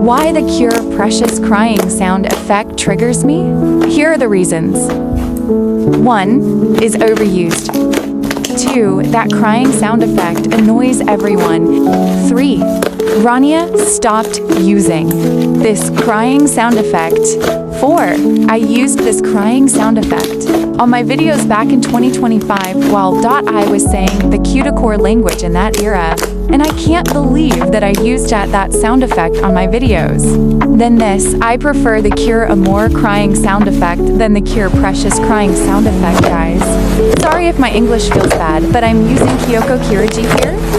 Why the Cure Precious crying sound effect triggers me? Here are the reasons. 1. Is overused. 2. That crying sound effect annoys everyone. 3. Rania stopped using this crying sound effect. 4. I used this crying sound effect on my videos back in 2025 while I was saying the cuticore language in that era, and I can't believe that I used that sound effect on my videos. Then this, I prefer the Cure Amore crying sound effect than the Cure Precious crying sound effect, guys. Sorry if my English feels bad, but I'm using Kyoko Kiraji here.